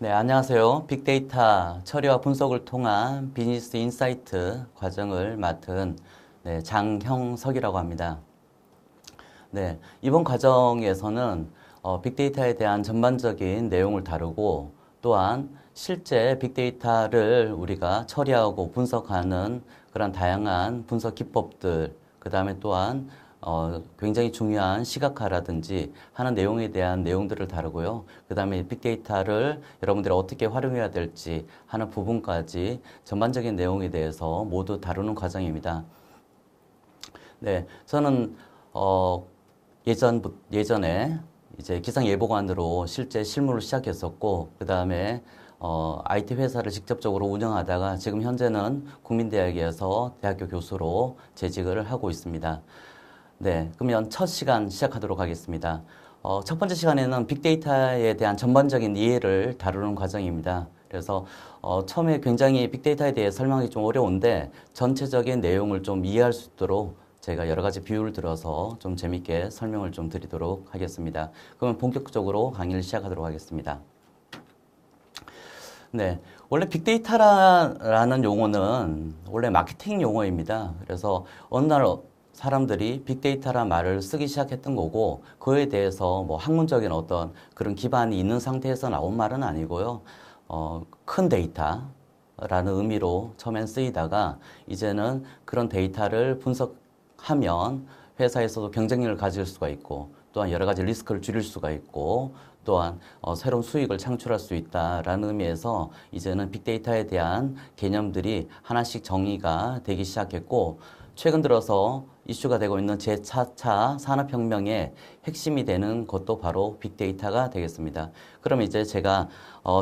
네, 안녕하세요. 빅데이터 처리와 분석을 통한 비즈니스 인사이트 과정을 맡은 장형석이라고 합니다. 네, 이번 과정에서는 빅데이터에 대한 전반적인 내용을 다루고 또한 실제 빅데이터를 우리가 처리하고 분석하는 그런 다양한 분석 기법들, 그 다음에 또한 굉장히 중요한 시각화라든지 하는 내용에 대한 내용들을 다루고요. 그 다음에 빅데이터를 여러분들이 어떻게 활용해야 될지 하는 부분까지 전반적인 내용에 대해서 모두 다루는 과정입니다. 네, 저는 예전에 이제 기상예보관으로 실제 실무를 시작했었고, 그 다음에 IT 회사를 직접적으로 운영하다가 지금 현재는 국민대학에서 대학교 교수로 재직을 하고 있습니다. 네, 그러면 첫 시간 시작하도록 하겠습니다. 첫 번째 시간에는 빅데이터에 대한 전반적인 이해를 다루는 과정입니다. 그래서 처음에 굉장히 빅데이터에 대해 설명하기 좀 어려운데 전체적인 내용을 좀 이해할 수 있도록 제가 여러 가지 비유를 들어서 좀 재밌게 설명을 좀 드리도록 하겠습니다. 그러면 본격적으로 강의를 시작하도록 하겠습니다. 네. 원래 빅데이터라는 용어는 원래 마케팅 용어입니다. 그래서 어느 날 사람들이 빅데이터란 말을 쓰기 시작했던 거고, 그에 대해서 뭐 학문적인 어떤 그런 기반이 있는 상태에서 나온 말은 아니고요. 큰 데이터라는 의미로 처음엔 쓰이다가 이제는 그런 데이터를 분석하면 회사에서도 경쟁력을 가질 수가 있고, 또한 여러 가지 리스크를 줄일 수가 있고, 또한 새로운 수익을 창출할 수 있다라는 의미에서 이제는 빅데이터에 대한 개념들이 하나씩 정의가 되기 시작했고, 최근 들어서 이슈가 되고 있는 제4차 산업혁명의 핵심이 되는 것도 바로 빅데이터가 되겠습니다. 그럼 이제 제가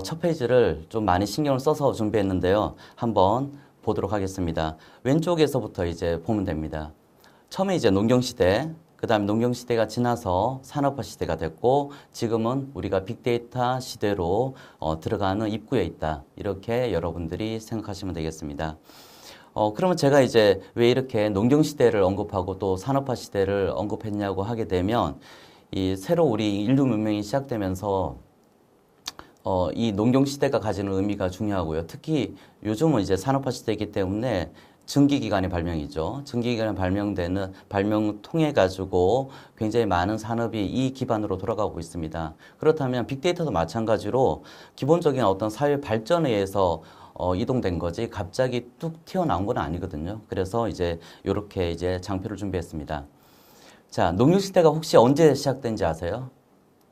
첫 페이지를 좀 많이 신경을 써서 준비했는데요. 한번 보도록 하겠습니다. 왼쪽에서부터 이제 보면 됩니다. 처음에 이제 농경시대, 그 다음에 농경시대가 지나서 산업화 시대가 됐고, 지금은 우리가 빅데이터 시대로 들어가는 입구에 있다. 이렇게 여러분들이 생각하시면 되겠습니다. 그러면 제가 이제 왜 이렇게 농경시대를 언급하고 또 산업화 시대를 언급했냐고 하게 되면, 이 새로 우리 인류 문명이 시작되면서 이 농경시대가 가지는 의미가 중요하고요. 특히 요즘은 이제 산업화 시대이기 때문에 증기기관의 발명이죠. 증기기관이 발명 통해 가지고 굉장히 많은 산업이 이 기반으로 돌아가고 있습니다. 그렇다면 빅데이터도 마찬가지로 기본적인 어떤 사회 발전에 의해서 이동된 거지 갑자기 뚝 튀어나온 건 아니거든요. 그래서 이제 이렇게 이제 장표를 준비했습니다. 자, 농경시대가 혹시 언제 시작된지 아세요?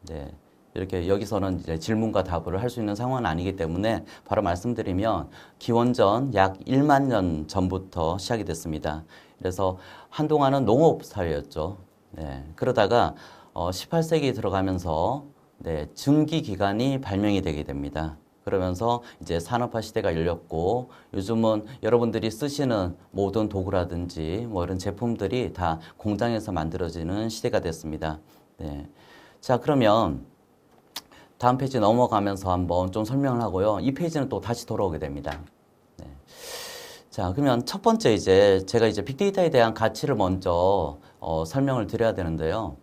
네. 이렇게 여기서는 이제 질문과 답을 할 수 있는 상황은 아니기 때문에 바로 말씀드리면 기원전 약 1만 년 전부터 시작이 됐습니다. 그래서 한동안은 농업 사회였죠. 네. 그러다가 18세기 들어가면서 증기기관이 발명이 되게 됩니다. 그러면서 이제 산업화 시대가 열렸고, 요즘은 여러분들이 쓰시는 모든 도구라든지 뭐 이런 제품들이 다 공장에서 만들어지는 시대가 됐습니다. 네. 자, 그러면 다음 페이지 넘어가면서 한번 좀 설명을 하고요. 이 페이지는 또 다시 돌아오게 됩니다. 네. 자, 그러면 첫 번째 이제 제가 이제 빅데이터에 대한 가치를 먼저 설명을 드려야 되는데요.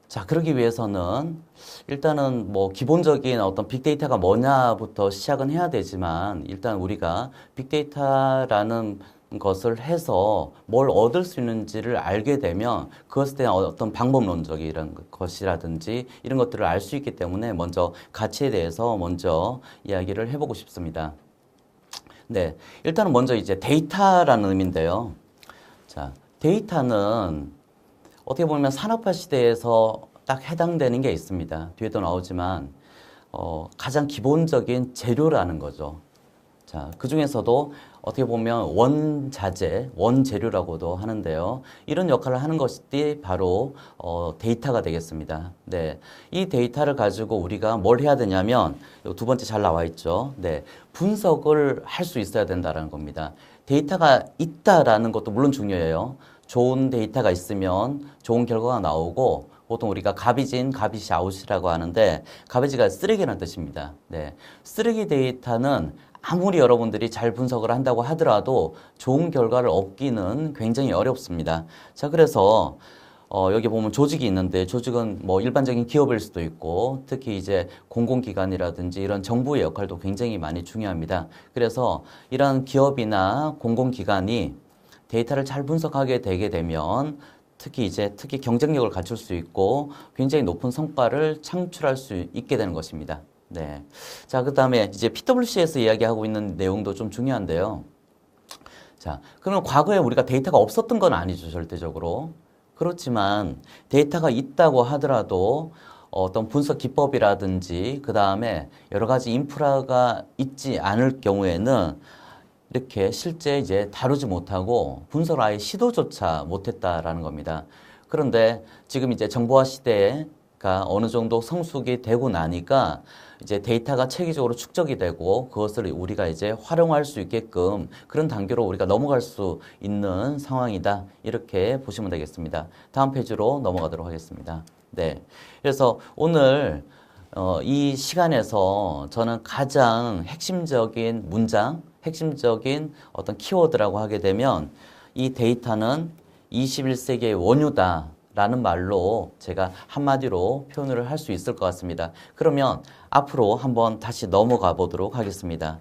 자, 그러기 위해서는 일단은 뭐 기본적인 어떤 빅데이터가 뭐냐부터 시작은 해야 되지만, 일단 우리가 빅데이터라는 것을 해서 뭘 얻을 수 있는지를 알게 되면 그것에 대한 어떤 방법론적인 이런 것이라든지 이런 것들을 알 수 있기 때문에 먼저 가치에 대해서 먼저 이야기를 해보고 싶습니다. 네, 일단은 먼저 이제 데이터라는 의미인데요. 자, 데이터는 어떻게 보면 산업화 시대에서 딱 해당되는 게 있습니다. 뒤에도 나오지만 가장 기본적인 재료라는 거죠. 자, 그 중에서도 어떻게 보면 원자재, 원재료라고도 하는데요. 이런 역할을 하는 것이 바로 데이터가 되겠습니다. 네, 이 데이터를 가지고 우리가 뭘 해야 되냐면 두 번째 잘 나와 있죠. 네, 분석을 할 수 있어야 된다는 겁니다. 데이터가 있다라는 것도 물론 중요해요. 좋은 데이터가 있으면 좋은 결과가 나오고, 보통 우리가 garbage in, garbage out이라고 하는데, garbage가 쓰레기라는 뜻입니다. 네, 쓰레기 데이터는 아무리 여러분들이 잘 분석을 한다고 하더라도 좋은 결과를 얻기는 굉장히 어렵습니다. 자, 그래서 여기 보면 조직이 있는데 조직은 뭐 일반적인 기업일 수도 있고 특히 이제 공공기관이라든지 이런 정부의 역할도 굉장히 많이 중요합니다. 그래서 이런 기업이나 공공기관이 데이터를 잘 분석하게 되게 되면 특히 경쟁력을 갖출 수 있고 굉장히 높은 성과를 창출할 수 있게 되는 것입니다. 네. 자, 그 다음에 이제 PwC에서 이야기하고 있는 내용도 좀 중요한데요. 자, 그러면 과거에 우리가 데이터가 없었던 건 아니죠, 절대적으로. 그렇지만 데이터가 있다고 하더라도 어떤 분석 기법이라든지 그 다음에 여러 가지 인프라가 있지 않을 경우에는 이렇게 실제 이제 다루지 못하고 분석을 아예 시도조차 못했다라는 겁니다. 그런데 지금 이제 정보화 시대가 어느 정도 성숙이 되고 나니까 이제 데이터가 체계적으로 축적이 되고 그것을 우리가 이제 활용할 수 있게끔 그런 단계로 우리가 넘어갈 수 있는 상황이다. 이렇게 보시면 되겠습니다. 다음 페이지로 넘어가도록 하겠습니다. 네. 그래서 오늘 이 시간에서 저는 가장 핵심적인 문장, 핵심적인 어떤 키워드라고 하게 되면 이 데이터는 21세기의 원유다 라는 말로 제가 한마디로 표현을 할 수 있을 것 같습니다. 그러면 앞으로 한번 다시 넘어가 보도록 하겠습니다.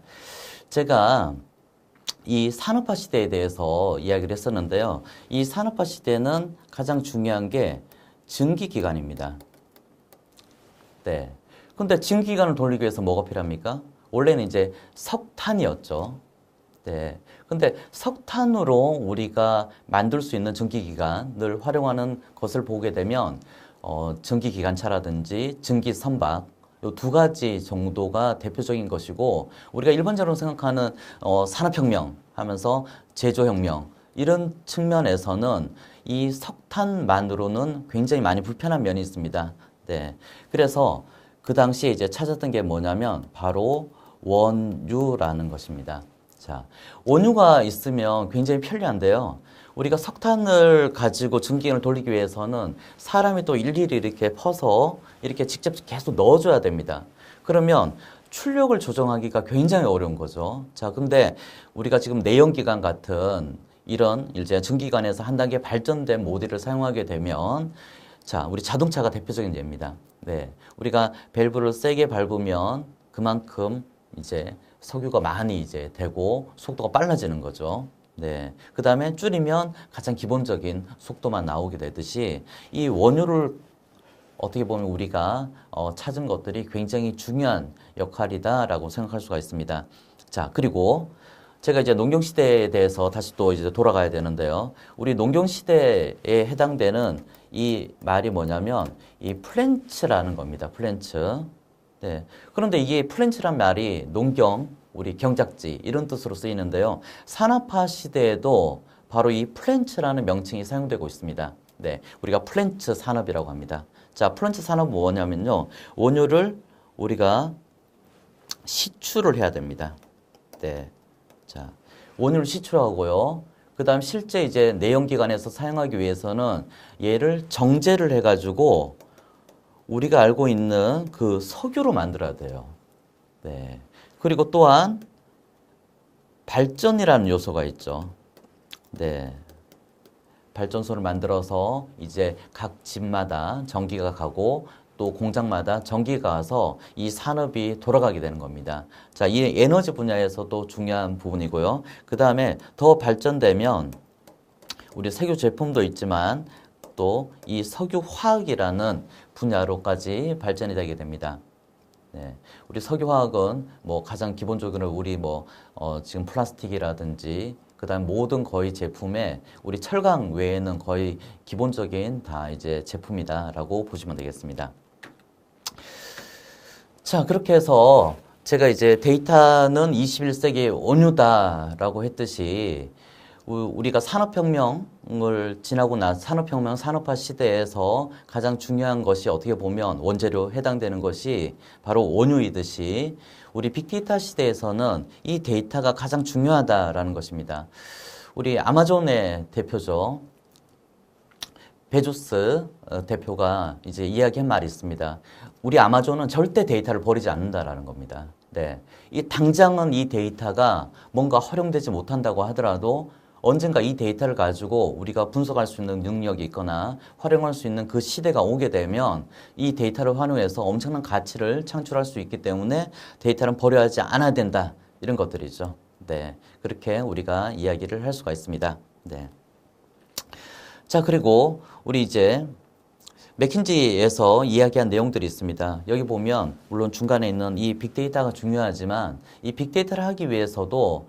제가 이 산업화 시대에 대해서 이야기를 했었는데요. 이 산업화 시대는 가장 중요한 게 증기기관입니다. 네. 근데 증기기관을 돌리기 위해서 뭐가 필요합니까? 원래는 이제 석탄이었죠. 네. 근데 석탄으로 우리가 만들 수 있는 전기기관을 활용하는 것을 보게 되면 전기기관차라든지 전기선박 이 두 가지 정도가 대표적인 것이고 우리가 일반적으로 생각하는 산업혁명 하면서 제조혁명 이런 측면에서는 이 석탄만으로는 굉장히 많이 불편한 면이 있습니다. 네. 그래서 그 당시에 이제 찾았던 게 뭐냐면 바로 원유라는 것입니다. 자, 원유가 있으면 굉장히 편리한데요. 우리가 석탄을 가지고 전기를 돌리기 위해서는 사람이 또 일일이 이렇게 퍼서 이렇게 직접 계속 넣어줘야 됩니다. 그러면 출력을 조정하기가 굉장히 어려운 거죠. 자, 근데 우리가 지금 내연기관 같은 이런 이제 전기관에서 한 단계 발전된 모듈을 사용하게 되면 자, 우리 자동차가 대표적인 예입니다. 네. 우리가 밸브를 세게 밟으면 그만큼 이제 석유가 많이 이제 되고 속도가 빨라지는 거죠. 네. 그 다음에 줄이면 가장 기본적인 속도만 나오게 되듯이 이 원유를 어떻게 보면 우리가 찾은 것들이 굉장히 중요한 역할이다라고 생각할 수가 있습니다. 자, 그리고 제가 이제 농경시대에 대해서 다시 또 이제 돌아가야 되는데요. 우리 농경시대에 해당되는 이 말이 뭐냐면 이 플랜츠라는 겁니다. 플랜츠. 네. 그런데 이게 플랜츠란 말이 농경, 우리 경작지 이런 뜻으로 쓰이는데요. 산업화 시대에도 바로 이 플랜츠라는 명칭이 사용되고 있습니다. 네. 우리가 플랜츠 산업이라고 합니다. 자, 플랜츠 산업은 뭐냐면요. 원유를 우리가 시추를 해야 됩니다. 네. 자, 원유를 시추하고요. 그 다음 실제 이제 내연기관에서 사용하기 위해서는 얘를 정제를 해가지고 우리가 알고 있는 그 석유로 만들어야 돼요. 네. 그리고 또한 발전이라는 요소가 있죠. 네. 발전소를 만들어서 이제 각 집마다 전기가 가고 또 공장마다 전기가 가서 이 산업이 돌아가게 되는 겁니다. 자, 이 에너지 분야에서도 중요한 부분이고요. 그 다음에 더 발전되면 우리 석유 제품도 있지만 또 이 석유화학이라는 분야로까지 발전이 되게 됩니다. 네. 우리 석유화학은 뭐 가장 기본적으로 우리 지금 플라스틱이라든지 그다음 모든 거의 제품에 우리 철강 외에는 거의 기본적인 다 이제 제품이다라고 보시면 되겠습니다. 자, 그렇게 해서 제가 이제 데이터는 21세기의 원유다라고 했듯이 우리가 산업혁명을 지나고 난 산업혁명, 산업화 시대에서 가장 중요한 것이 어떻게 보면 원재료 해당되는 것이 바로 원유이듯이 우리 빅데이터 시대에서는 이 데이터가 가장 중요하다라는 것입니다. 우리 아마존의 대표죠. 베조스 대표가 이제 이야기한 말이 있습니다. 우리 아마존은 절대 데이터를 버리지 않는다라는 겁니다. 네. 당장은 이 데이터가 뭔가 활용되지 못한다고 하더라도 언젠가 이 데이터를 가지고 우리가 분석할 수 있는 능력이 있거나 활용할 수 있는 그 시대가 오게 되면 이 데이터를 활용해서 엄청난 가치를 창출할 수 있기 때문에 데이터는 버려야지 않아야 된다. 이런 것들이죠. 네. 그렇게 우리가 이야기를 할 수가 있습니다. 네. 자, 그리고 우리 이제 맥킨지에서 이야기한 내용들이 있습니다. 여기 보면 물론 중간에 있는 이 빅데이터가 중요하지만 이 빅데이터를 하기 위해서도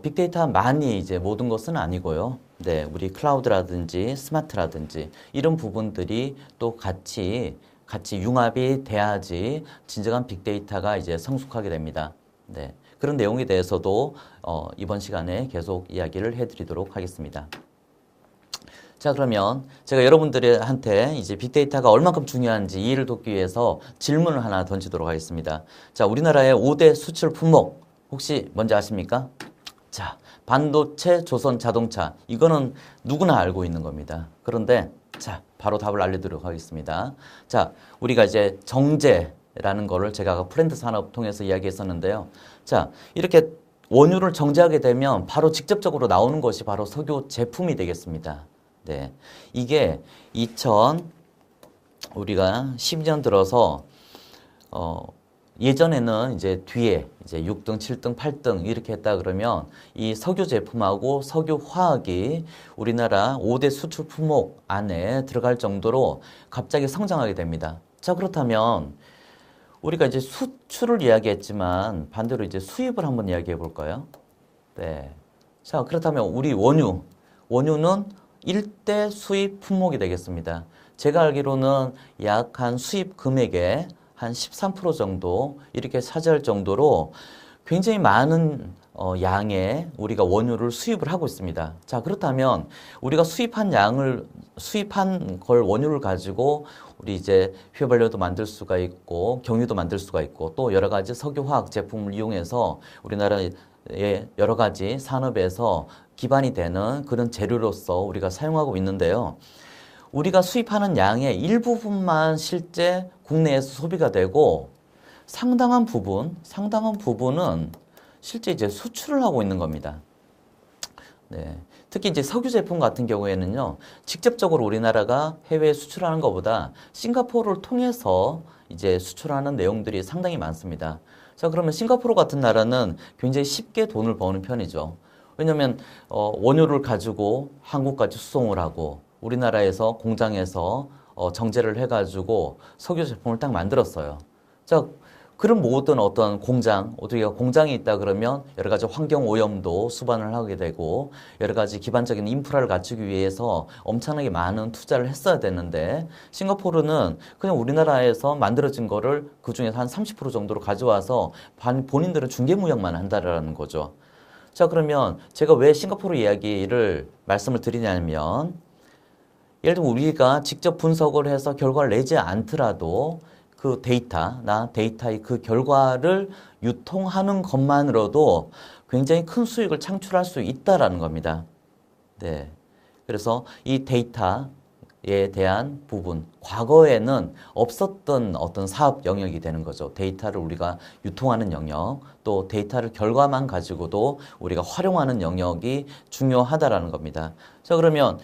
빅데이터만이 이제 모든 것은 아니고요. 네, 우리 클라우드라든지 스마트라든지 이런 부분들이 또 같이 융합이 돼야지 진정한 빅데이터가 이제 성숙하게 됩니다. 네, 그런 내용에 대해서도 이번 시간에 계속 이야기를 해드리도록 하겠습니다. 자, 그러면 제가 여러분들한테 이제 빅데이터가 얼만큼 중요한지 이해를 돕기 위해서 질문을 하나 던지도록 하겠습니다. 자, 우리나라의 5대 수출 품목 혹시 뭔지 아십니까? 자, 반도체, 조선 자동차. 이거는 누구나 알고 있는 겁니다. 그런데 자, 바로 답을 알려드리도록 하겠습니다. 자, 우리가 이제 정제라는 거를 제가 아까 프렌드 산업 통해서 이야기했었는데요. 자, 이렇게 원유를 정제하게 되면 바로 직접적으로 나오는 것이 바로 석유 제품이 되겠습니다. 네, 이게 우리가 10년 들어서 예전에는 이제 뒤에 이제 6등, 7등, 8등 이렇게 했다 그러면 이 석유 제품하고 석유 화학이 우리나라 5대 수출 품목 안에 들어갈 정도로 갑자기 성장하게 됩니다. 자, 그렇다면 우리가 이제 수출을 이야기했지만 반대로 이제 수입을 한번 이야기해 볼까요? 네. 자, 그렇다면 우리 원유는 1대 수입 품목이 되겠습니다. 제가 알기로는 약 한 수입 금액의 한 13% 정도 이렇게 차지할 정도로 굉장히 많은 양의 우리가 원유를 수입을 하고 있습니다. 자, 그렇다면 우리가 수입한 걸 원유를 가지고 우리 이제 휘발유도 만들 수가 있고 경유도 만들 수가 있고 또 여러 가지 석유화학 제품을 이용해서 우리나라의 여러 가지 산업에서 기반이 되는 그런 재료로서 우리가 사용하고 있는데요. 우리가 수입하는 양의 일부분만 실제 국내에서 소비가 되고 상당한 부분은 실제 이제 수출을 하고 있는 겁니다. 네. 특히 이제 석유 제품 같은 경우에는요, 직접적으로 우리나라가 해외에 수출하는 것보다 싱가포르를 통해서 이제 수출하는 내용들이 상당히 많습니다. 자, 그러면 싱가포르 같은 나라는 굉장히 쉽게 돈을 버는 편이죠. 왜냐하면 원유를 가지고 한국까지 수송을 하고 우리나라에서 공장에서 정제를 해가지고 석유 제품을 딱 만들었어요. 자, 그런 모든 어떤 우리가 공장이 있다 그러면 여러 가지 환경 오염도 수반을 하게 되고 여러 가지 기반적인 인프라를 갖추기 위해서 엄청나게 많은 투자를 했어야 되는데 싱가포르는 그냥 우리나라에서 만들어진 거를 그 중에서 한 30% 정도로 가져와서 본인들은 중개무역만 한다라는 거죠. 자, 그러면 제가 왜 싱가포르 이야기를 말씀을 드리냐면 예를 들면 우리가 직접 분석을 해서 결과를 내지 않더라도 그 데이터의 그 결과를 유통하는 것만으로도 굉장히 큰 수익을 창출할 수 있다라는 겁니다. 네. 그래서 이 데이터에 대한 부분, 과거에는 없었던 어떤 사업 영역이 되는 거죠. 데이터를 우리가 유통하는 영역, 또 데이터를 결과만 가지고도 우리가 활용하는 영역이 중요하다라는 겁니다. 자, 그러면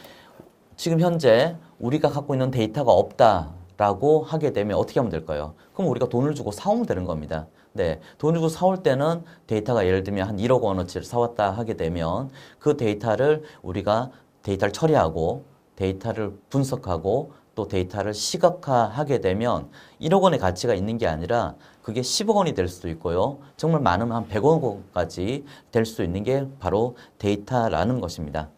지금 현재 우리가 갖고 있는 데이터가 없다라고 하게 되면 어떻게 하면 될까요? 그럼 우리가 돈을 주고 사오면 되는 겁니다. 네, 돈을 주고 사올 때는 데이터가 예를 들면 한 1억 원어치를 사왔다 하게 되면 그 데이터를 우리가 데이터를 처리하고 데이터를 분석하고 또 데이터를 시각화하게 되면 1억 원의 가치가 있는 게 아니라 그게 10억 원이 될 수도 있고요. 정말 많으면 한 100억 원까지 될 수 있는 게 바로 데이터라는 것입니다.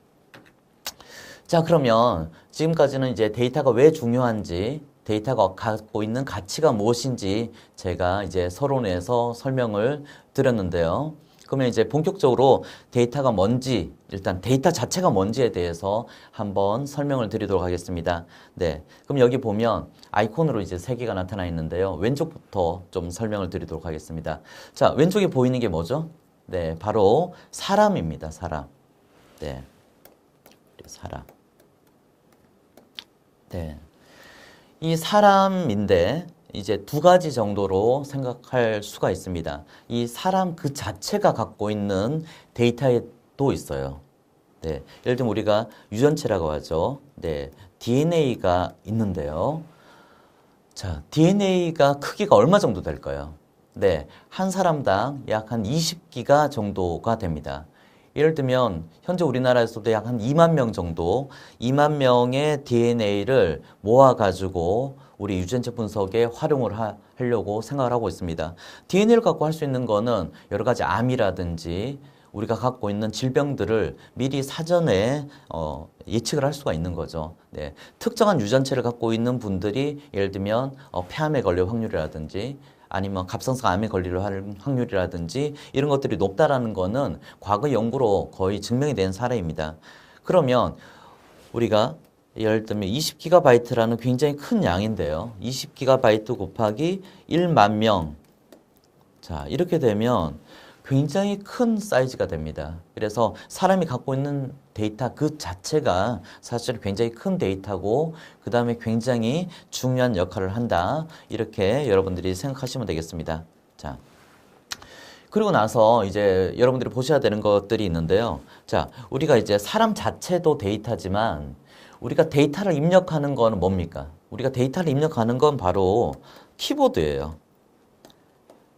자, 그러면 지금까지는 이제 데이터가 왜 중요한지, 데이터가 갖고 있는 가치가 무엇인지 제가 이제 서론에서 설명을 드렸는데요. 그러면 이제 본격적으로 데이터가 뭔지, 일단 데이터 자체가 뭔지에 대해서 한번 설명을 드리도록 하겠습니다. 네. 그럼 여기 보면 아이콘으로 이제 3개가 나타나 있는데요. 왼쪽부터 좀 설명을 드리도록 하겠습니다. 자, 왼쪽에 보이는 게 뭐죠? 네. 바로 사람입니다. 사람. 네. 사람. 네. 이 사람인데 이제 2가지 정도로 생각할 수가 있습니다. 이 사람 그 자체가 갖고 있는 데이터도 있어요. 네, 예를 들면 우리가 유전체라고 하죠. 네, DNA가 있는데요. 자, DNA가 크기가 얼마 정도 될까요? 네, 한 사람당 약 한 20기가 정도가 됩니다. 예를 들면 현재 우리나라에서도 약 한 2만 명 정도, 2만 명의 DNA를 모아가지고 우리 유전체 분석에 활용을 하려고 생각을 하고 있습니다. DNA를 갖고 할 수 있는 거는 여러 가지 암이라든지 우리가 갖고 있는 질병들을 미리 사전에 예측을 할 수가 있는 거죠. 네. 특정한 유전체를 갖고 있는 분들이 예를 들면 폐암에 걸릴 확률이라든지 아니면 갑상선 암에 걸릴 확률이라든지 이런 것들이 높다라는 거는 과거 연구로 거의 증명이 된 사례입니다. 그러면 우리가 예를 들면 20GB라는 굉장히 큰 양인데요. 20GB 곱하기 1만 명. 자, 이렇게 되면 굉장히 큰 사이즈가 됩니다. 그래서 사람이 갖고 있는 데이터 그 자체가 사실 굉장히 큰 데이터고 그 다음에 굉장히 중요한 역할을 한다. 이렇게 여러분들이 생각하시면 되겠습니다. 자, 그리고 나서 이제 여러분들이 보셔야 되는 것들이 있는데요. 자, 우리가 이제 사람 자체도 데이터지만 우리가 데이터를 입력하는 거는 뭡니까? 우리가 데이터를 입력하는 건 바로 키보드예요.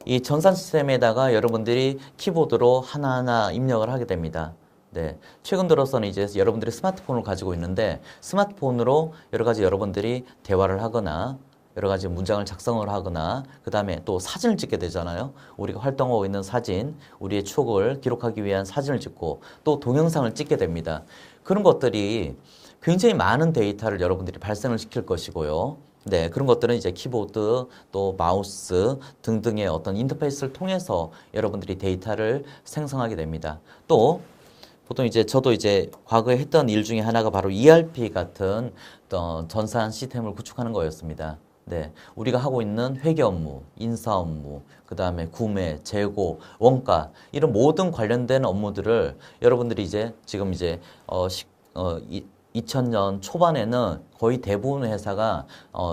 이 전산 시스템에다가 여러분들이 키보드로 하나하나 입력을 하게 됩니다. 네. 최근 들어서는 이제 여러분들이 스마트폰을 가지고 있는데 스마트폰으로 여러 가지 여러분들이 대화를 하거나 여러 가지 문장을 작성을 하거나 그 다음에 또 사진을 찍게 되잖아요. 우리가 활동하고 있는 사진, 우리의 추억을 기록하기 위한 사진을 찍고 또 동영상을 찍게 됩니다. 그런 것들이 굉장히 많은 데이터를 여러분들이 발생을 시킬 것이고요. 네, 그런 것들은 이제 키보드, 또 마우스 등등의 어떤 인터페이스를 통해서 여러분들이 데이터를 생성하게 됩니다. 또 보통 이제 저도 이제 과거에 했던 일 중에 하나가 바로 ERP 같은 전산 시스템을 구축하는 거였습니다. 네, 우리가 하고 있는 회계 업무, 인사 업무, 그 다음에 구매, 재고, 원가 이런 모든 관련된 업무들을 여러분들이 이제 지금 이제 2000년 초반에는 거의 대부분의 회사가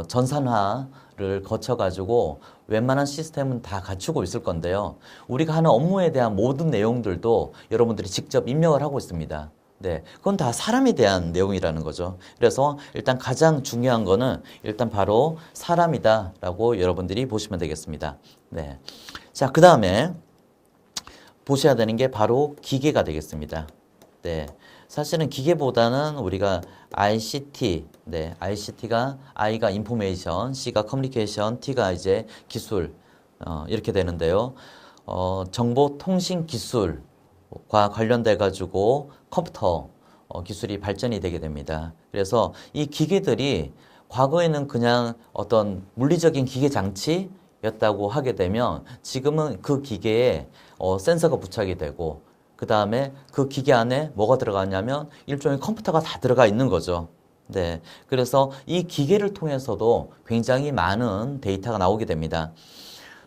전산화를 거쳐가지고 웬만한 시스템은 다 갖추고 있을 건데요. 우리가 하는 업무에 대한 모든 내용들도 여러분들이 직접 입력을 하고 있습니다. 네, 그건 다 사람에 대한 내용이라는 거죠. 그래서 일단 가장 중요한 거는 일단 바로 사람이다라고 여러분들이 보시면 되겠습니다. 네, 자, 그 다음에 보셔야 되는 게 바로 기계가 되겠습니다. 네. 사실은 기계보다는 우리가 ICT, 네, ICT가 I가 인포메이션, C가 커뮤니케이션, T가 이제 기술 이렇게 되는데요. 정보통신 기술과 관련돼 가지고 컴퓨터 기술이 발전이 되게 됩니다. 그래서 이 기계들이 과거에는 그냥 어떤 물리적인 기계 장치였다고 하게 되면 지금은 그 기계에 센서가 부착이 되고 그 다음에 그 기계 안에 뭐가 들어가냐면 일종의 컴퓨터가 다 들어가 있는 거죠. 네. 그래서 이 기계를 통해서도 굉장히 많은 데이터가 나오게 됩니다.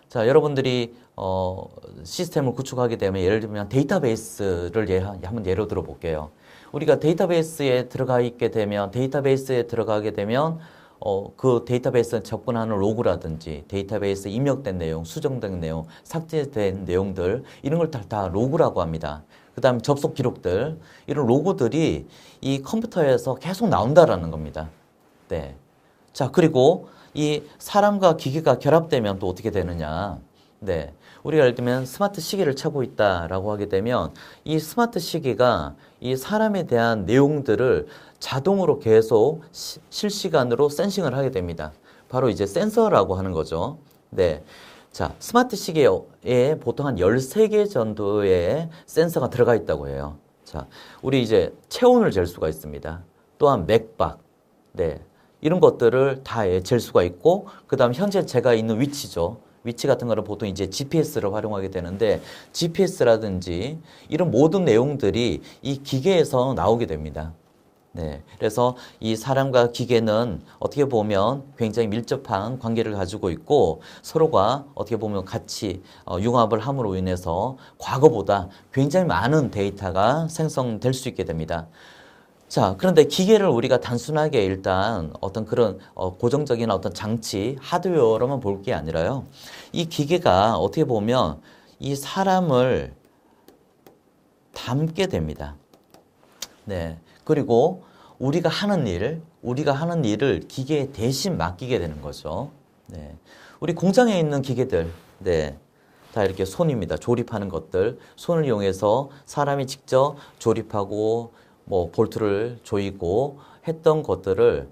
자, 여러분들이 시스템을 구축하게 되면 예를 들면 데이터베이스를 한번 예로 들어 볼게요. 우리가 데이터베이스에 들어가게 되면 그 데이터베이스에 접근하는 로그라든지 데이터베이스에 입력된 내용, 수정된 내용, 삭제된 내용들 이런 걸 다 로그라고 합니다. 그 다음에 접속 기록들 이런 로그들이 이 컴퓨터에서 계속 나온다라는 겁니다. 네. 자, 그리고 이 사람과 기계가 결합되면 또 어떻게 되느냐. 네. 우리가 예를 들면 스마트 시계를 차고 있다라고 하게 되면 이 스마트 시계가 이 사람에 대한 내용들을 자동으로 계속 실시간으로 센싱을 하게 됩니다. 바로 이제 센서라고 하는 거죠. 네. 자, 스마트 시계에 보통 한 13개 정도의 센서가 들어가 있다고 해요. 자, 우리 이제 체온을 잴 수가 있습니다. 또한 맥박. 네. 이런 것들을 다 잴 수가 있고, 그 다음 현재 제가 있는 위치죠. 위치 같은 거는 보통 이제 GPS를 활용하게 되는데, GPS라든지 이런 모든 내용들이 이 기계에서 나오게 됩니다. 네. 그래서 이 사람과 기계는 어떻게 보면 굉장히 밀접한 관계를 가지고 있고 서로가 어떻게 보면 같이 융합을 함으로 인해서 과거보다 굉장히 많은 데이터가 생성될 수 있게 됩니다. 자, 그런데 기계를 우리가 단순하게 일단 어떤 그런 고정적인 어떤 장치, 하드웨어로만 볼 게 아니라요. 이 기계가 어떻게 보면 이 사람을 담게 됩니다. 네. 그리고 우리가 하는 일을 기계에 대신 맡기게 되는 거죠. 네. 우리 공장에 있는 기계들, 네. 다 이렇게 손입니다. 조립하는 것들. 손을 이용해서 사람이 직접 조립하고, 뭐, 볼트를 조이고 했던 것들을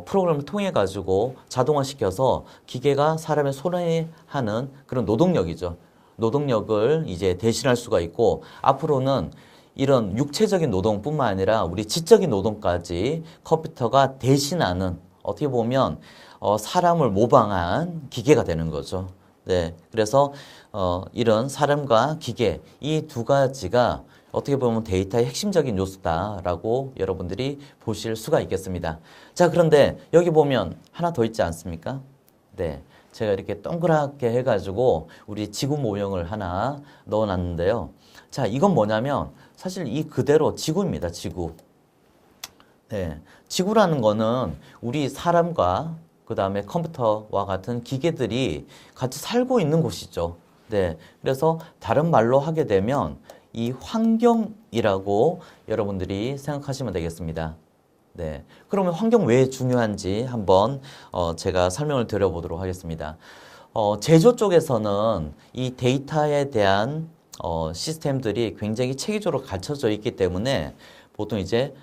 프로그램을 통해 가지고 자동화시켜서 기계가 사람의 손에 하는 그런 노동력이죠. 노동력을 이제 대신할 수가 있고, 앞으로는 이런 육체적인 노동뿐만 아니라 우리 지적인 노동까지 컴퓨터가 대신하는, 어떻게 보면 사람을 모방한 기계가 되는 거죠. 네, 그래서 이런 사람과 기계, 이 두 가지가 어떻게 보면 데이터의 핵심적인 요소다라고 여러분들이 보실 수가 있겠습니다. 자, 그런데 여기 보면 하나 더 있지 않습니까? 네, 제가 이렇게 동그랗게 해가지고 우리 지구 모형을 하나 넣어놨는데요. 자, 이건 뭐냐면 사실 이 그대로 지구입니다. 지구. 네, 지구라는 거는 우리 사람과 그 다음에 컴퓨터와 같은 기계들이 같이 살고 있는 곳이죠. 네, 그래서 다른 말로 하게 되면 이 환경이라고 여러분들이 생각하시면 되겠습니다. 네, 그러면 환경 왜 중요한지 한번 제가 설명을 드려보도록 하겠습니다. 제조 쪽에서는 이 데이터에 대한 시스템들이 굉장히 체계적으로 갖춰져 있기 때문에 보통 이제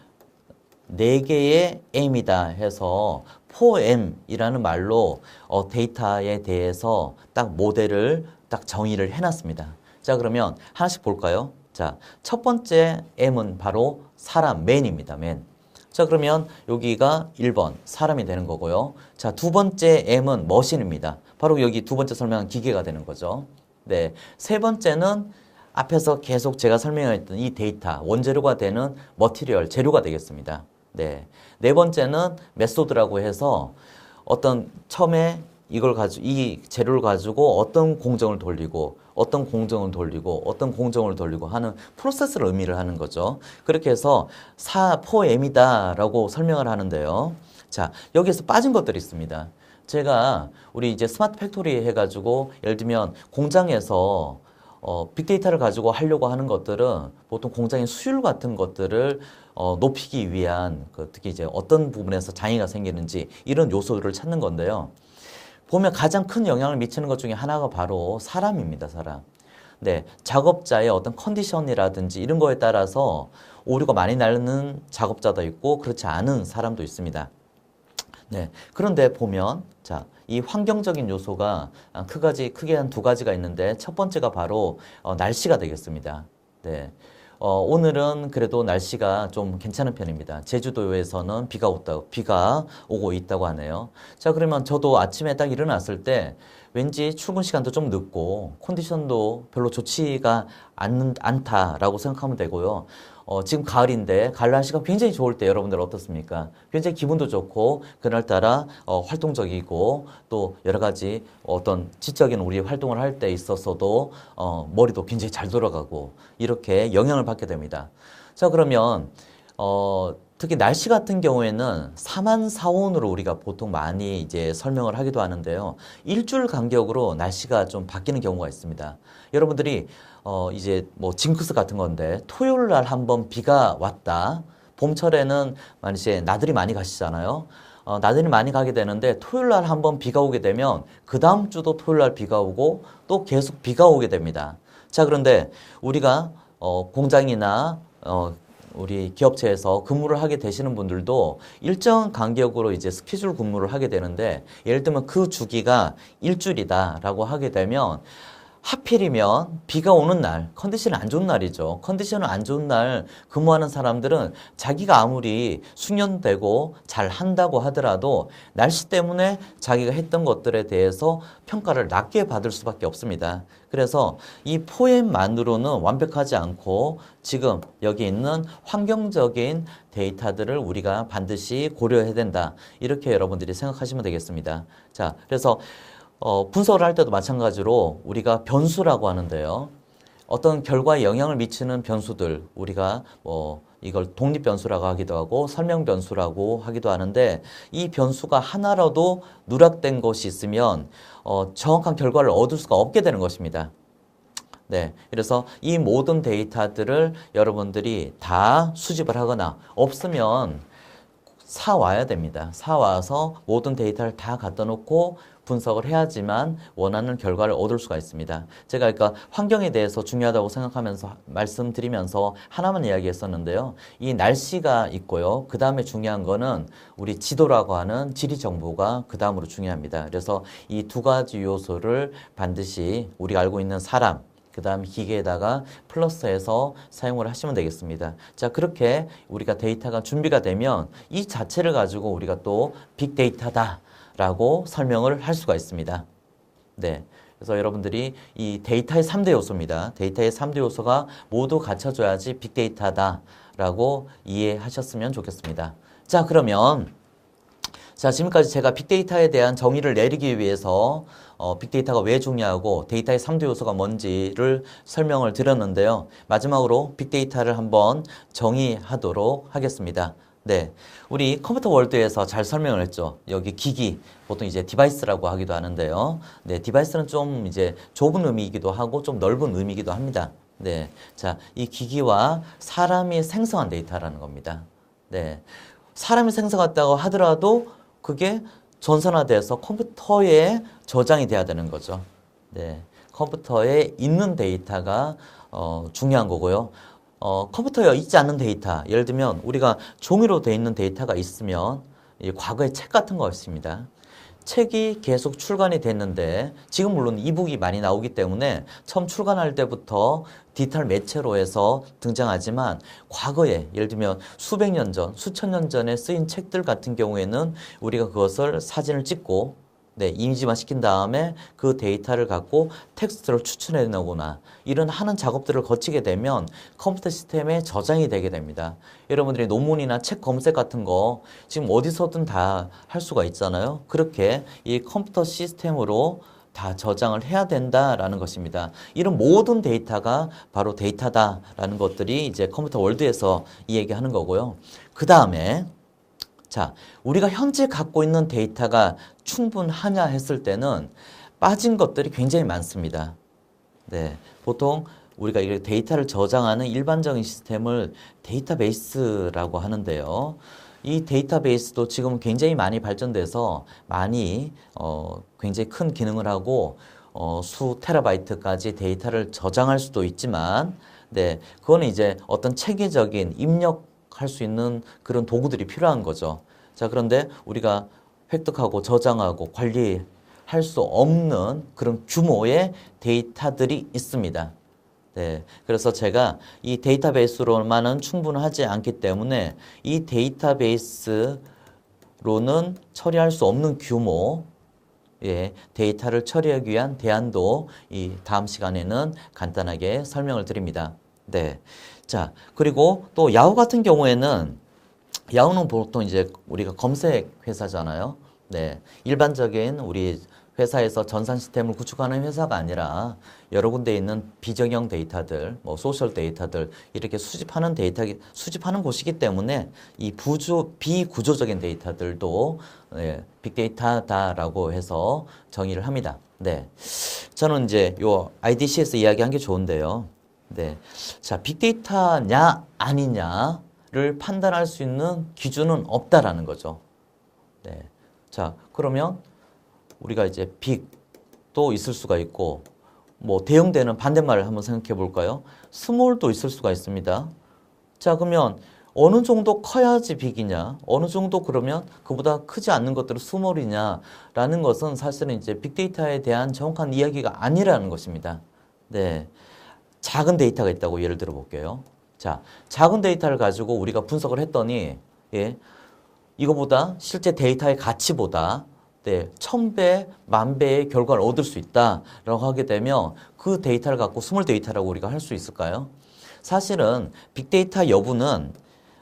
4개의 M이다 해서 4M이라는 말로 데이터에 대해서 딱 모델을 딱 정의를 해놨습니다. 자, 그러면 하나씩 볼까요? 자, 첫 번째 M은 바로 사람, man입니다. man. 자, 그러면 여기가 1번 사람이 되는 거고요. 자, 두 번째 M은 머신입니다. 바로 여기 두 번째 설명한 기계가 되는 거죠. 네, 세 번째는 앞에서 계속 제가 설명했던 이 데이터, 원재료가 되는 머티리얼, 재료가 되겠습니다. 네, 네 번째는 메소드라고 해서 어떤 처음에 이 재료를 가지고 어떤 공정을 돌리고 어떤 공정을 돌리고 어떤 공정을 돌리고 하는 프로세스를 의미를 하는 거죠. 그렇게 해서 4M이다라고 설명을 하는데요. 자, 여기에서 빠진 것들이 있습니다. 제가 우리 이제 스마트 팩토리 해가지고 예를 들면 공장에서 빅데이터를 가지고 하려고 하는 것들은 보통 공장의 수율 같은 것들을 높이기 위한 특히 이제 어떤 부분에서 장애가 생기는지 이런 요소들을 찾는 건데요. 보면 가장 큰 영향을 미치는 것 중에 하나가 바로 사람입니다, 사람. 네, 작업자의 어떤 컨디션이라든지 이런 거에 따라서 오류가 많이 나는 작업자도 있고 그렇지 않은 사람도 있습니다. 네, 그런데 보면 자, 이 환경적인 요소가 크게 한 두 가지가 있는데 첫 번째가 바로 날씨가 되겠습니다. 네. 오늘은 그래도 날씨가 좀 괜찮은 편입니다. 제주도에서는 비가 오고 있다고 하네요. 자, 그러면 저도 아침에 딱 일어났을 때 왠지 출근 시간도 좀 늦고 컨디션도 별로 좋지가 않다라고 생각하면 되고요. 지금 가을인데 가을 날씨가 굉장히 좋을 때 여러분들 어떻습니까? 굉장히 기분도 좋고 그날따라 활동적이고 또 여러 가지 어떤 지적인 우리 활동을 할 때 있어서도 머리도 굉장히 잘 돌아가고 이렇게 영향을 받게 됩니다. 자, 그러면 특히 날씨 같은 경우에는 사만사온으로 우리가 보통 많이 이제 설명을 하기도 하는데요. 일주일 간격으로 날씨가 좀 바뀌는 경우가 있습니다. 여러분들이 이제 뭐 징크스 같은 건데 토요일 날 한번 비가 왔다. 봄철에는 만약에 나들이 많이 가시잖아요. 나들이 많이 가게 되는데 토요일 날 한번 비가 오게 되면 그 다음 주도 토요일 날 비가 오고 또 계속 비가 오게 됩니다. 자, 그런데 우리가 공장이나 우리 기업체에서 근무를 하게 되시는 분들도 일정 간격으로 이제 스케줄 근무를 하게 되는데 예를 들면 그 주기가 일주일이다라고 하게 되면 하필이면 비가 오는 날, 컨디션이 안 좋은 날이죠. 컨디션이 안 좋은 날 근무하는 사람들은 자기가 아무리 숙련되고 잘 한다고 하더라도 날씨 때문에 자기가 했던 것들에 대해서 평가를 낮게 받을 수밖에 없습니다. 그래서 이 포엠만으로는 완벽하지 않고 지금 여기 있는 환경적인 데이터들을 우리가 반드시 고려해야 된다. 이렇게 여러분들이 생각하시면 되겠습니다. 자, 그래서 분석을 할 때도 마찬가지로 우리가 변수라고 하는데요. 어떤 결과에 영향을 미치는 변수들, 우리가 이걸 독립 변수라고 하기도 하고 설명 변수라고 하기도 하는데 이 변수가 하나라도 누락된 것이 있으면 정확한 결과를 얻을 수가 없게 되는 것입니다. 네. 그래서 이 모든 데이터들을 여러분들이 다 수집을 하거나 없으면 사와야 됩니다. 사와서 모든 데이터를 다 갖다 놓고 분석을 해야지만 원하는 결과를 얻을 수가 있습니다. 제가 그러니까 환경에 대해서 중요하다고 생각하면서 말씀드리면서 하나만 이야기했었는데요. 이 날씨가 있고요. 그 다음에 중요한 거는 우리 지도라고 하는 지리 정보가 그 다음으로 중요합니다. 그래서 이 두 가지 요소를 반드시 우리가 알고 있는 사람, 그 다음 기계에다가 플러스해서 사용을 하시면 되겠습니다. 자, 그렇게 우리가 데이터가 준비가 되면 이 자체를 가지고 우리가 또 빅데이터다라고 설명을 할 수가 있습니다. 네. 그래서 여러분들이 이 데이터의 3대 요소입니다. 데이터의 3대 요소가 모두 갖춰져야지 빅데이터다라고 이해하셨으면 좋겠습니다. 자, 그러면 자, 지금까지 제가 빅데이터에 대한 정의를 내리기 위해서 빅데이터가 왜 중요하고 데이터의 3대 요소가 뭔지를 설명을 드렸는데요. 마지막으로 빅데이터를 한번 정의하도록 하겠습니다. 네. 우리 컴퓨터 월드에서 잘 설명을 했죠. 여기 기기, 보통 이제 디바이스라고 하기도 하는데요. 네, 디바이스는 좀 이제 좁은 의미이기도 하고 좀 넓은 의미이기도 합니다. 네. 자, 이 기기와 사람이 생성한 데이터라는 겁니다. 네. 사람이 생성했다고 하더라도 그게 전산화돼서 컴퓨터에 저장이 돼야 되는 거죠. 네. 컴퓨터에 있는 데이터가 중요한 거고요. 컴퓨터에 있지 않는 데이터, 예를 들면 우리가 종이로 돼 있는 데이터가 있으면 과거에 책 같은 거 있습니다. 책이 계속 출간이 됐는데 지금 물론 이북이 많이 나오기 때문에 처음 출간할 때부터 디지털 매체로 해서 등장하지만 과거에 예를 들면 수백 년 전, 수천 년 전에 쓰인 책들 같은 경우에는 우리가 그것을 사진을 찍고 네, 이미지화 시킨 다음에 그 데이터를 갖고 텍스트를 추출해 내거나 이런 하는 작업들을 거치게 되면 컴퓨터 시스템에 저장이 되게 됩니다. 여러분들이 논문이나 책 검색 같은 거 지금 어디서든 다 할 수가 있잖아요. 그렇게 이 컴퓨터 시스템으로 다 저장을 해야 된다라는 것입니다. 이런 모든 데이터가 바로 데이터다라는 것들이 이제 컴퓨터 월드에서 이 얘기하는 거고요. 그 다음에 자, 우리가 현재 갖고 있는 데이터가 충분하냐 했을 때는 빠진 것들이 굉장히 많습니다. 네, 보통 우리가 이 데이터를 저장하는 일반적인 시스템을 데이터베이스라고 하는데요. 이 데이터베이스도 지금 굉장히 많이 발전돼서 많이 굉장히 큰 기능을 하고 수 테라바이트까지 데이터를 저장할 수도 있지만 네, 그거는 이제 어떤 체계적인 입력할 수 있는 그런 도구들이 필요한 거죠. 자, 그런데 우리가 획득하고 저장하고 관리할 수 없는 그런 규모의 데이터들이 있습니다. 네, 그래서 제가 이 데이터베이스로만은 충분하지 않기 때문에 이 데이터베이스로는 처리할 수 없는 규모의 데이터를 처리하기 위한 대안도 이 다음 시간에는 간단하게 설명을 드립니다. 네, 자, 그리고 또 야후 같은 경우에는 야후는 보통 이제 우리가 검색 회사잖아요. 네, 일반적인 우리 회사에서 전산 시스템을 구축하는 회사가 아니라 여러 군데 있는 비정형 데이터들, 뭐 소셜 데이터들 이렇게 수집하는 수집하는 곳이기 때문에 이 비구조적인 데이터들도 빅데이터다라고 해서 정의를 합니다. 네, 저는 이제 요 IDC에서 이야기한 게 좋은데요. 네, 자, 빅데이터냐 아니냐를 판단할 수 있는 기준은 없다라는 거죠. 네, 자, 그러면 우리가 이제 빅도 있을 수가 있고 뭐 대형되는 반대말을 한번 생각해 볼까요? 스몰도 있을 수가 있습니다. 자, 그러면 어느 정도 커야지 빅이냐, 어느 정도 그러면 그보다 크지 않는 것들은 스몰이냐라는 것은 사실은 이제 빅데이터에 대한 정확한 이야기가 아니라는 것입니다. 네, 작은 데이터가 있다고 예를 들어 볼게요. 자, 작은 데이터를 가지고 우리가 분석을 했더니 이거보다 실제 데이터의 가치보다 1000배, 10,000배의 결과를 얻을 수 있다라고 하게 되면 그 데이터를 갖고 스몰 데이터라고 우리가 할 수 있을까요? 사실은 빅데이터 여부는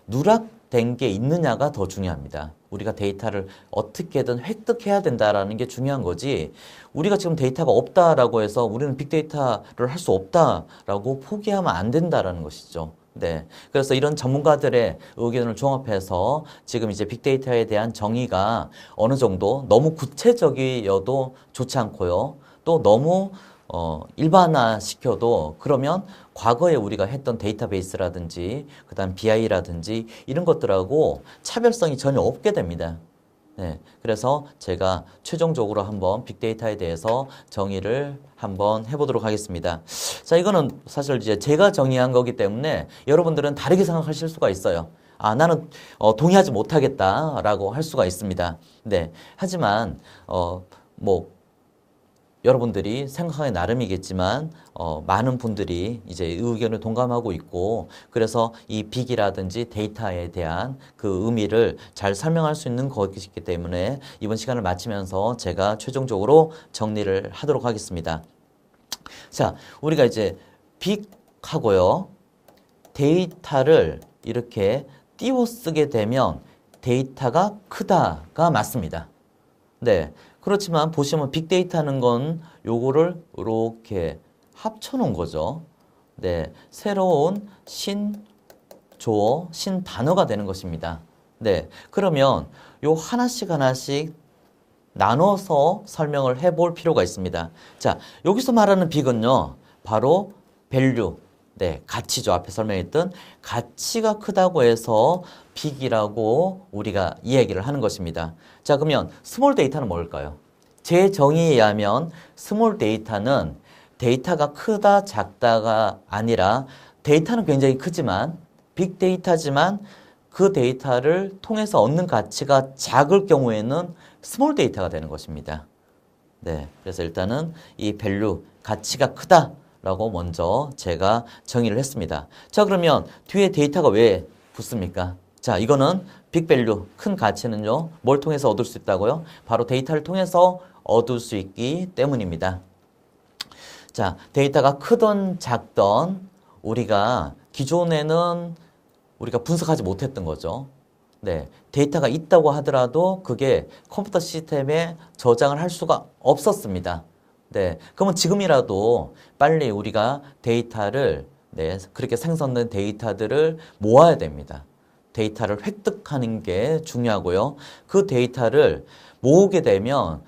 누락된 게 있느냐가 더 중요합니다. 우리가 데이터를 어떻게든 획득해야 된다라는 게 중요한 거지 우리가 지금 데이터가 없다라고 해서 우리는 빅데이터를 할 수 없다라고 포기하면 안 된다라는 것이죠. 네, 그래서 이런 전문가들의 의견을 종합해서 지금 이제 빅데이터에 대한 정의가 어느 정도 너무 구체적이어도 좋지 않고요. 또 너무 일반화 시켜도 그러면 과거에 우리가 했던 데이터베이스라든지 그다음 BI라든지 이런 것들하고 차별성이 전혀 없게 됩니다. 네, 그래서 제가 최종적으로 한번 빅데이터에 대해서 정의를 한번 해보도록 하겠습니다. 자, 이거는 사실 이제 제가 정의한 거기 때문에 여러분들은 다르게 생각하실 수가 있어요. 아, 나는 동의하지 못하겠다라고 할 수가 있습니다. 네, 하지만 뭐 여러분들이 생각하기 나름이겠지만 많은 분들이 이제 의견을 동감하고 있고 그래서 이 빅이라든지 데이터에 대한 그 의미를 잘 설명할 수 있는 것이기 때문에 이번 시간을 마치면서 제가 최종적으로 정리를 하도록 하겠습니다. 자, 우리가 이제 빅하고요 데이터를 이렇게 띄워 쓰게 되면 데이터가 크다가 맞습니다. 네. 그렇지만 보시면 빅데이터는 건 요거를 이렇게 합쳐 놓은 거죠. 네. 새로운 신조어, 신단어가 되는 것입니다. 네. 그러면 요 하나씩 나눠서 설명을 해볼 필요가 있습니다. 자, 여기서 말하는 빅은요, 바로 value, 네, 가치죠. 앞에 설명했던 가치가 크다고 해서 빅이라고 우리가 이야기를 하는 것입니다. 자, 그러면 스몰 데이터는 뭘까요? 제 정의에 의하면 스몰 데이터는 데이터가 크다, 작다가 아니라 데이터는 굉장히 크지만 빅데이터지만 그 데이터를 통해서 얻는 가치가 작을 경우에는 스몰 데이터가 되는 것입니다. 네, 그래서 일단은 이 value, 가치가 크다 라고 먼저 제가 정의를 했습니다. 자, 그러면 뒤에 데이터가 왜 붙습니까? 자, 이거는 빅밸류, 큰 가치는요, 뭘 통해서 얻을 수 있다고요? 바로 데이터를 통해서 얻을 수 있기 때문입니다. 자, 데이터가 크던 작던 우리가 기존에는 우리가 분석하지 못했던 거죠. 네, 데이터가 있다고 하더라도 그게 컴퓨터 시스템에 저장을 할 수가 없었습니다. 네, 그러면 지금이라도 빨리 우리가 데이터를 네, 그렇게 생성된 데이터들을 모아야 됩니다. 데이터를 획득하는 게 중요하고요. 그 데이터를 모으게 되면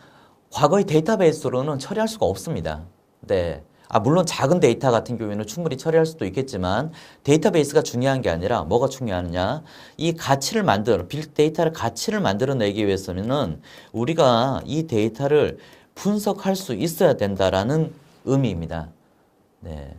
과거의 데이터베이스로는 처리할 수가 없습니다. 네. 물론 작은 데이터 같은 경우에는 충분히 처리할 수도 있겠지만 데이터베이스가 중요한 게 아니라 뭐가 중요하느냐? 이 가치를 빅데이터를 가치를 만들어내기 위해서는 우리가 이 데이터를 분석할 수 있어야 된다라는 의미입니다. 네.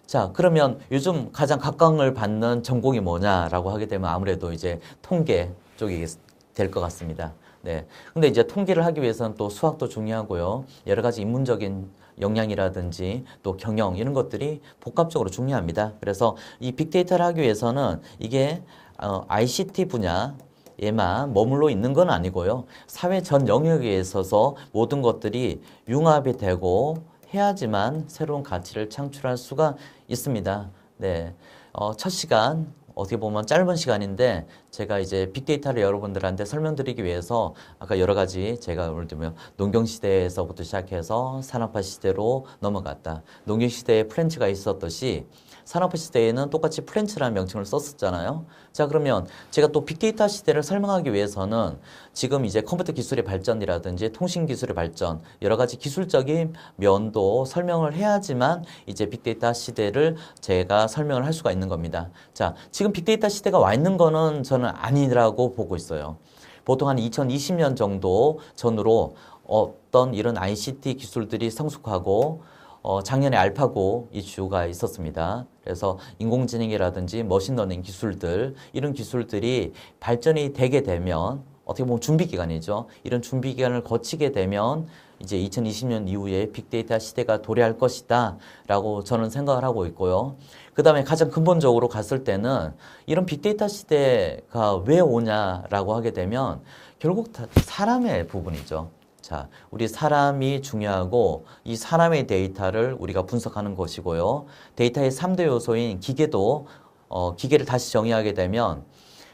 자, 그러면 요즘 가장 각광을 받는 전공이 뭐냐라고 하게 되면 아무래도 이제 통계 쪽이 될 것 같습니다. 네. 근데 이제 통계를 하기 위해서는 또 수학도 중요하고요. 여러 가지 인문적인 역량이라든지 또 경영 이런 것들이 복합적으로 중요합니다. 그래서 이 빅데이터를 하기 위해서는 이게 ICT 분야에만 머물러 있는 건 아니고요. 사회 전 영역에 있어서 모든 것들이 융합이 되고 해야지만 새로운 가치를 창출할 수가 있습니다. 네. 첫 시간 어떻게 보면 짧은 시간인데 제가 이제 빅데이터를 여러분들한테 설명드리기 위해서 아까 여러 가지 제가 예를 들면 농경시대에서부터 시작해서 산업화 시대로 넘어갔다. 농경시대에 프렌치가 있었듯이 산업화 시대에는 똑같이 프렌치라는 명칭을 썼었잖아요. 자, 그러면 제가 또 빅데이터 시대를 설명하기 위해서는 지금 이제 컴퓨터 기술의 발전이라든지 통신 기술의 발전, 여러 가지 기술적인 면도 설명을 해야지만 이제 빅데이터 시대를 제가 설명을 할 수가 있는 겁니다. 자, 지금 빅데이터 시대가 와 있는 거는 저는 아니라고 보고 있어요. 보통 한 2020년 정도 전으로 어떤 이런 ICT 기술들이 성숙하고 작년에 알파고 이슈가 있었습니다. 그래서 인공지능이라든지 머신러닝 기술들, 이런 기술들이 발전이 되게 되면 어떻게 보면 준비기간이죠. 이런 준비기간을 거치게 되면 이제 2020년 이후에 빅데이터 시대가 도래할 것이다 라고 저는 생각을 하고 있고요. 그 다음에 가장 근본적으로 갔을 때는 이런 빅데이터 시대가 왜 오냐라고 하게 되면 결국 다 사람의 부분이죠. 자, 우리 사람이 중요하고 이 사람의 데이터를 우리가 분석하는 것이고요. 데이터의 3대 요소인 기계도 기계를 다시 정의하게 되면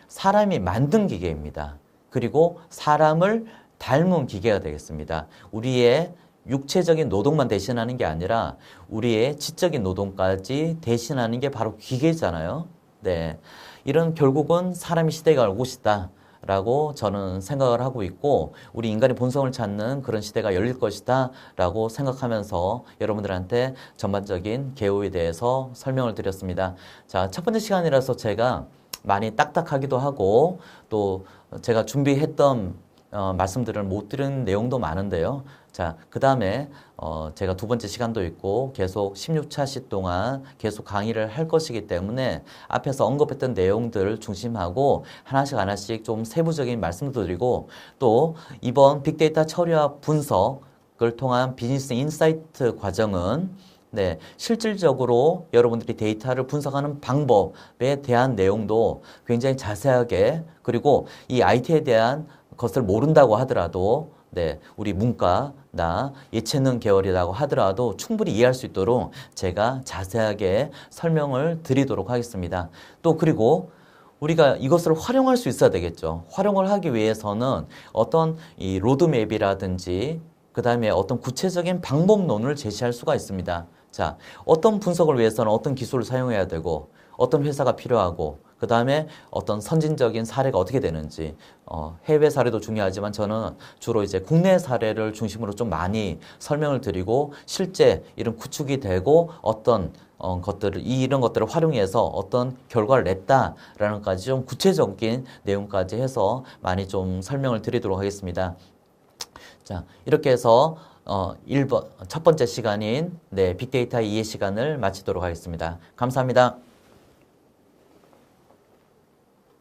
사람이 만든 기계입니다. 그리고 사람을 닮은 기계가 되겠습니다. 우리의 육체적인 노동만 대신하는 게 아니라 우리의 지적인 노동까지 대신하는 게 바로 기계잖아요. 네, 이런 결국은 사람의 시대가 올 것이다 라고 저는 생각을 하고 있고 우리 인간의 본성을 찾는 그런 시대가 열릴 것이다 라고 생각하면서 여러분들한테 전반적인 개요에 대해서 설명을 드렸습니다. 자, 첫 번째 시간이라서 제가 많이 딱딱하기도 하고 또 제가 준비했던 말씀들을 못 드린 내용도 많은데요. 자, 그 다음에 제가 두 번째 시간도 있고 계속 16차 시 동안 계속 강의를 할 것이기 때문에 앞에서 언급했던 내용들을 중심하고 하나씩 좀 세부적인 말씀도 드리고 또 이번 빅데이터 처리와 분석을 통한 비즈니스 인사이트 과정은 네, 실질적으로 여러분들이 데이터를 분석하는 방법에 대한 내용도 굉장히 자세하게 그리고 이 IT에 대한 것을 모른다고 하더라도 네, 우리 문과나 예체능 계열이라고 하더라도 충분히 이해할 수 있도록 제가 자세하게 설명을 드리도록 하겠습니다. 또 그리고 우리가 이것을 활용할 수 있어야 되겠죠. 활용을 하기 위해서는 어떤 이 로드맵이라든지 그 다음에 어떤 구체적인 방법론을 제시할 수가 있습니다. 자, 어떤 분석을 위해서는 어떤 기술을 사용해야 되고 어떤 회사가 필요하고 그 다음에 어떤 선진적인 사례가 어떻게 되는지 해외 사례도 중요하지만 저는 주로 이제 국내 사례를 중심으로 좀 많이 설명을 드리고 실제 이런 구축이 되고 어떤 이런 것들을 활용해서 어떤 결과를 냈다라는 것까지 좀 구체적인 내용까지 해서 많이 좀 설명을 드리도록 하겠습니다. 자, 이렇게 해서 첫 번째 시간인 빅데이터 이해 시간을 마치도록 하겠습니다. 감사합니다.